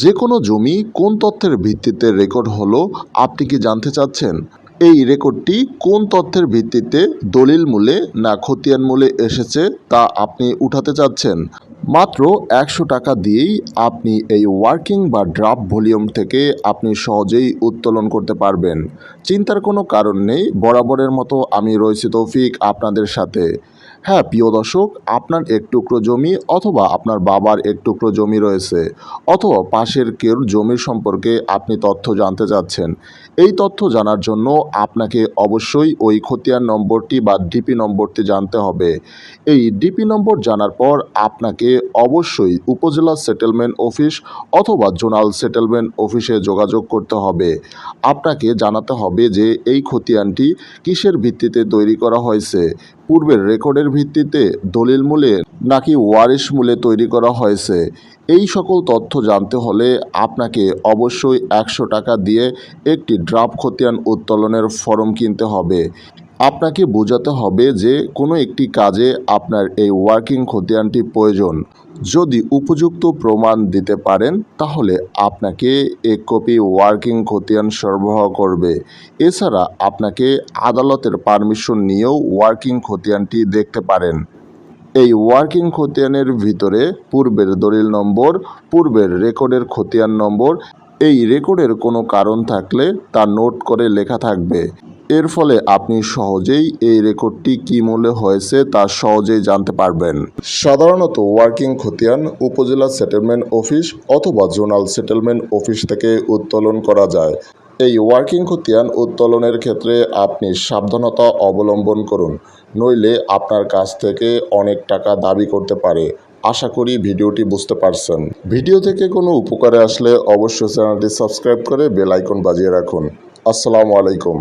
যে কোনো জমি কোন তথ্যের ভিত্তিতে রেকর্ড হলো আপনি কি জানতে চাচ্ছেন? এই রেকর্ডটি কোন তথ্যের ভিত্তিতে দলিল মূলে না খতিয়ান মূলে এসেছে তা আপনি উঠাতে চাচ্ছেন। মাত্র ১০০ টাকা দিয়েই আপনি এই ওয়ার্কিং বা ড্রাফট ভলিউম থেকে আপনি সহজেই উত্তোলন করতে পারবেন। চিন্তার কোনো কারণ নেই, বরাবরের মতো আমি রয়েছি তৌফিক আপনাদের সাথে। হ্যাঁ প্রিয় দর্শক, আপনার এক টুকরো জমি অথবা আপনার বাবার এক টুকরো জমি রয়েছে, অথবা পাশের কেউ জমির সম্পর্কে আপনি তথ্য জানতে চাচ্ছেন। এই তথ্য জানার জন্য আপনাকে অবশ্যই ওই খতিয়ান নম্বরটি বা ডিপি নম্বরটি জানতে হবে। এই ডিপি নম্বর জানার পর আপনাকে অবশ্যই উপজেলা সেটেলমেন্ট অফিস অথবা জোনাল সেটেলমেন্ট অফিসে যোগাযোগ করতে হবে। আপনাকে জানাতে হবে যে এই খতিয়ানটি কিসের ভিত্তিতে তৈরি করা হয়েছে, পূর্বের রেকর্ডের ভিত্তিতে, দলিল মূলে নাকি ওয়ারিশ মূলে তৈরি করা হয়েছে। এই সকল তথ্য জানতে হলে আপনাকে অবশ্যই ১০০ টাকা দিয়ে একটি ড্রাফট খতিয়ান উত্তোলনের ফরম কিনতে হবে। আপনাকে বোঝাতে হবে যে কোনো একটি কাজে আপনার এই ওয়ার্কিং খতিয়ানটি প্রয়োজন। যদি উপযুক্ত প্রমাণ দিতে পারেন তাহলে আপনাকে এক কপি ওয়ার্কিং খতিয়ান সরবরাহ করবে। এছাড়া আপনাকে আদালতের পারমিশন নিয়েও ওয়ার্কিং খতিয়ানটি দেখতে পারেন। এই ওয়ার্কিং খতিয়ানের ভিতরে পূর্বের দলিল নম্বর, পূর্বের রেকর্ডের খতিয়ান নম্বর, এই রেকর্ডের কোনো কারণ থাকলে তা নোট করে লেখা থাকবে। এর ফলে আপনি সহজেই এই রেকর্ডটি কী মূল্যে হয়েছে তা সহজেই জানতে পারবেন। সাধারণত ওয়ার্কিং খতিয়ান উপজেলা সেটেলমেন্ট অফিস অথবা জোনাল সেটেলমেন্ট অফিস থেকে উত্তোলন করা যায়। এই ওয়ার্কিং খতিয়ান উত্তোলনের ক্ষেত্রে আপনি সাবধানতা অবলম্বন করুন, নইলে আপনার কাছ থেকে অনেক টাকা দাবি করতে পারে। আশা করি ভিডিওটি বুঝতে পারছেন। ভিডিও থেকে কোনো উপকারে আসলে অবশ্যই চ্যানেলটি সাবস্ক্রাইব করে বেল আইকন বাজিয়ে রাখুন। আসসালামু আলাইকুম।